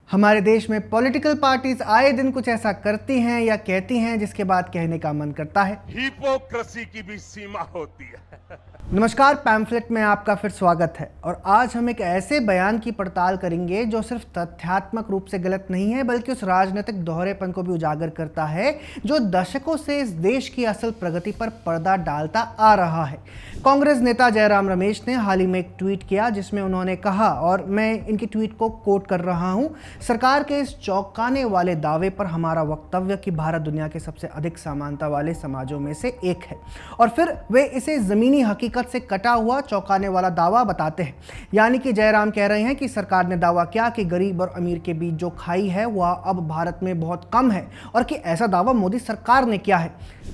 हमारे देश में पॉलिटिकल पार्टीज आए दिन कुछ ऐसा करती हैं या कहती हैं जिसके बाद कहने का मन करता है। हिपोक्रेसी की भी सीमा होती है। नमस्कार, पैम्फलेट में आपका फिर स्वागत है। और आज हम एक ऐसे बयान की पड़ताल करेंगे जो सिर्फ तथ्यात्मक रूप से गलत नहीं है बल्कि उस राजनीतिक दोहरेपन को भी उजागर करता है जो दशकों से इस देश की असल प्रगति पर पर्दा डालता आ रहा है। कांग्रेस नेता जयराम रमेश ने हाल ही में एक ट्वीट किया जिसमें उन्होंने कहा, और मैं इनकी ट्वीट को कोट कर रहा हूं, सरकार के इस चौंकाने वाले दावे पर हमारा वक्तव्य कि भारत दुनिया के सबसे अधिक समानता वाले समाजों में से एक है। और फिर वे इसे जमीनी हकीकत से कटा हुआ चौंकाने वाला दावा बताते हैं। यानी कि जयराम कह रहे हैं कि सरकार ने दावा किया कि गरीब और अमीर के बीच जो खाई है वह अब भारत में बहुत कम है और कि ऐसा दावा मोदी सरकार ने किया है।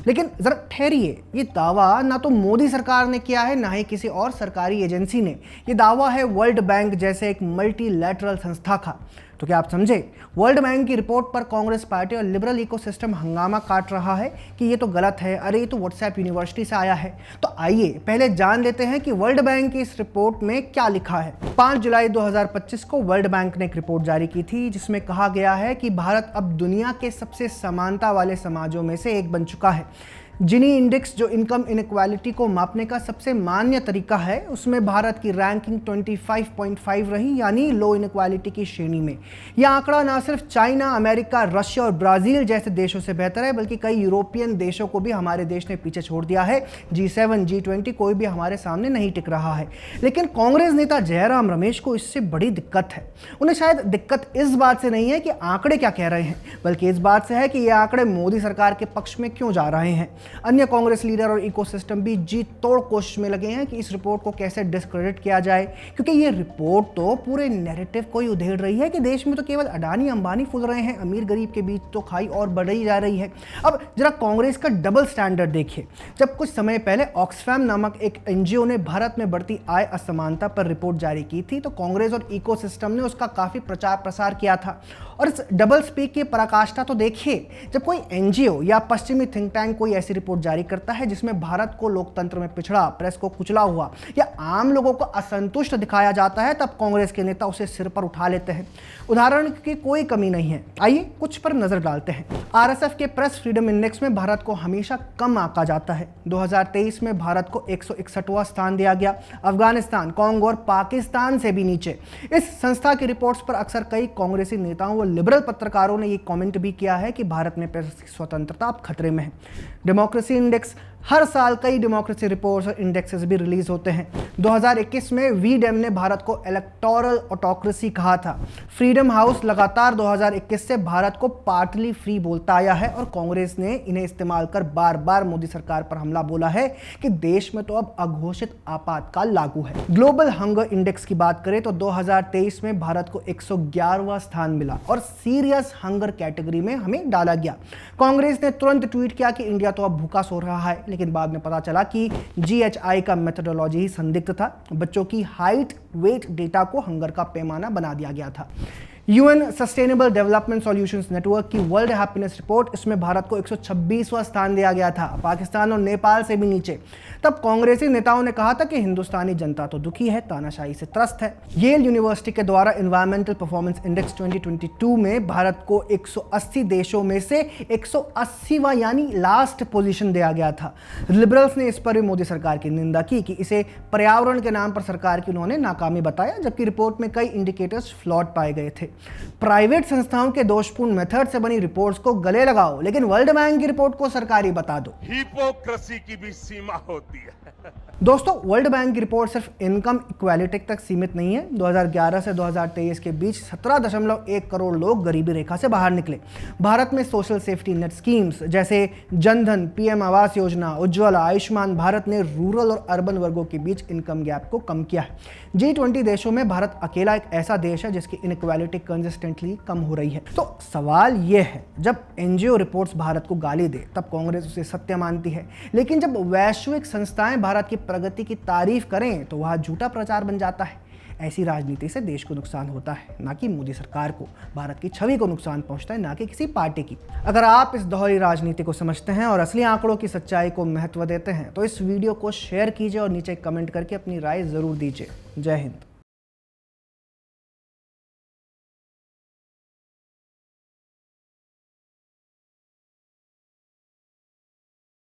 लेकिन जरा ठहरिए, ये दावा ना तो मोदी सरकार ने किया है ना ही किसी और सरकारी एजेंसी ने। ये दावा है वर्ल्ड बैंक जैसे एक मल्टीलैटरल संस्था का। तो क्या आप समझे? वर्ल्ड बैंक की रिपोर्ट पर कांग्रेस पार्टी और लिबरल इकोसिस्टम हंगामा काट रहा है कि ये तो गलत है, अरे ये तो व्हाट्सएप यूनिवर्सिटी से आया है। तो आइए पहले जान लेते हैं कि वर्ल्ड बैंक की इस रिपोर्ट में क्या लिखा है। 5 जुलाई 2025 को वर्ल्ड बैंक ने एक रिपोर्ट जारी की थी जिसमें कहा गया है कि भारत अब दुनिया के सबसे समानता वाले समाजों में से एक बन चुका है। जिनी इंडेक्स जो इनकम इनइक्वालिटी को मापने का सबसे मान्य तरीका है, उसमें भारत की रैंकिंग 25.5 रही, यानी लो इनइक्वालिटी की श्रेणी में। यह आंकड़ा ना सिर्फ चाइना, अमेरिका, रशिया और ब्राजील जैसे देशों से बेहतर है बल्कि कई यूरोपियन देशों को भी हमारे देश ने पीछे छोड़ दिया है। G7, G20 कोई भी हमारे सामने नहीं टिक रहा है। लेकिन कांग्रेस नेता जयराम रमेश को इससे बड़ी दिक्कत है। उन्हें शायद दिक्कत इस बात से नहीं है कि आंकड़े क्या कह रहे हैं, बल्कि इस बात से है कि ये आंकड़े मोदी सरकार के पक्ष में क्यों जा रहे हैं। अन्य कांग्रेस लीडर और इकोसिस्टम भी जी तोड़ कोशिश में लगे हैं कि इस रिपोर्ट को कैसे डिस्क्रेडिट किया जाए, क्योंकि ये रिपोर्ट तो पूरे नैरेटिव को ही उधेड़ रही है कि देश में तो केवल अडानी अंबानी फूल रहे हैं, अमीर गरीब के बीच तो खाई और बढ़ी जा रही है। अब जरा कांग्रेस का डबल स्टैंडर्ड देखिए। जब कुछ समय पहले ऑक्सफैम नामक एक एनजीओ ने भारत में बढ़ती आय असमानता पर रिपोर्ट जारी की थी तो कांग्रेस और इकोसिस्टम ने उसका काफी प्रचार प्रसार किया था। और इस डबल स्पीक की पराकाष्ठा तो देखिए, जब कोई एनजीओ या पश्चिमी थिंक टैंक कोई ऐसी रिपोर्ट जारी करता है जिसमें भारत को लोकतंत्र में पिछड़ा, प्रेस को कुचला हुआ या आम लोगों को असंतुष्ट दिखाया जाता है, तब कांग्रेस के नेता उसे सिर पर उठा लेते हैं। उदाहरण की कोई कमी नहीं है, आइए कुछ पर नजर डालते हैं। आरएसएफ के प्रेस फ्रीडम इंडेक्स में भारत को हमेशा कम आंका जाता है। 2023 में भारत को 161वां स्थान दिया गया, अफगानिस्तान, कांगो और पाकिस्तान से भी नीचे। इस संस्था की रिपोर्ट्स पर अक्सर कई कांग्रेसी नेताओं व लिबरल पत्रकारों ने ये कमेंट भी किया है कि भारत में प्रेस की स्वतंत्रता अब खतरे में है। डेमोक्रेसी इंडेक्स, हर साल कई डेमोक्रेसी रिपोर्ट्स और इंडेक्सेस भी रिलीज होते हैं। 2021 में वीडेम ने भारत को इलेक्टोरल ऑटोक्रेसी कहा था। फ्रीडम हाउस लगातार 2021 से भारत को पार्टली फ्री बोलता आया है और कांग्रेस ने इन्हें इस्तेमाल कर बार बार मोदी सरकार पर हमला बोला है कि देश में तो अब अघोषित आपातकाल लागू है। ग्लोबल हंगर इंडेक्स की बात करें तो 2023 में भारत को 111वां स्थान मिला और सीरियस हंगर कैटेगरी में हमें डाला गया। कांग्रेस ने तुरंत ट्वीट किया कि इंडिया तो अब भूखा सो रहा है, लेकिन बाद में पता चला कि GHI का मेथोडोलॉजी ही संदिग्ध था। बच्चों की हाइट वेट डेटा को हंगर का पैमाना बना दिया गया था। UN sustainable development solutions network की वर्ल्ड हैप्पीनेस रिपोर्ट, इसमें भारत को 126वां स्थान दिया गया था, पाकिस्तान और नेपाल से भी नीचे। तब कांग्रेसी नेताओं ने कहा था कि हिंदुस्तानी जनता तो दुखी है, तानाशाही से त्रस्त है। येल यूनिवर्सिटी के द्वारा एनवायरमेंटल परफॉर्मेंस इंडेक्स 2022 में भारत को 180 देशों में से 180वां यानी लास्ट पोजीशन दिया गया था। लिबरल्स ने इस पर भी मोदी सरकार की निंदा की कि इसे पर्यावरण के नाम पर सरकार की उन्होंने नाकामी बताया, जबकि रिपोर्ट में कई इंडिकेटर्स फ्लॉट पाए गए थे। प्राइवेट संस्थाओं के दोषपूर्ण मेथड से बनी रिपोर्ट्स को गले लगाओ, लेकिन वर्ल्ड बैंक की रिपोर्ट को सरकारी बता दो। हिपोक्रेसी की भी सीमा होती है। दोस्तों, वर्ल्ड बैंक की रिपोर्ट सिर्फ इनकम इक्वालिटी तक सीमित नहीं है। 2011 से 2023 के बीच 17.1 करोड़ लोग गरीबी रेखा से बाहर निकले। भारत में सोशल सेफ्टी नेट स्कीम्स जैसे जनधन, PM आवास योजना, उज्ज्वला, आयुष्मान भारत ने रूरल और अर्बन वर्गों के बीच इनकम गैप को कम किया है। G20 देशों में भारत अकेला एक ऐसा देश है जिसकी इनइक्वालिटी कंसिस्टेंटली कम हो रही है। तो सवाल यह है, जब NGO रिपोर्ट्स भारत को गाली दे तब कांग्रेस उसे सत्य मानती है, लेकिन जब वैश्विक संस्थाएं भारत की प्रगति की तारीफ करें तो वह झूठा प्रचार बन जाता है। ऐसी राजनीति से देश को नुकसान होता है, ना कि मोदी सरकार को। भारत की छवि को नुकसान पहुंचता है, ना कि किसी पार्टी की। अगर आप इस दोहरी राजनीति को समझते हैं और असली आंकड़ों की सच्चाई को महत्व देते हैं तो इस वीडियो को शेयर कीजिए और नीचे कमेंट करके अपनी राय जरूर दीजिए। जय हिंद।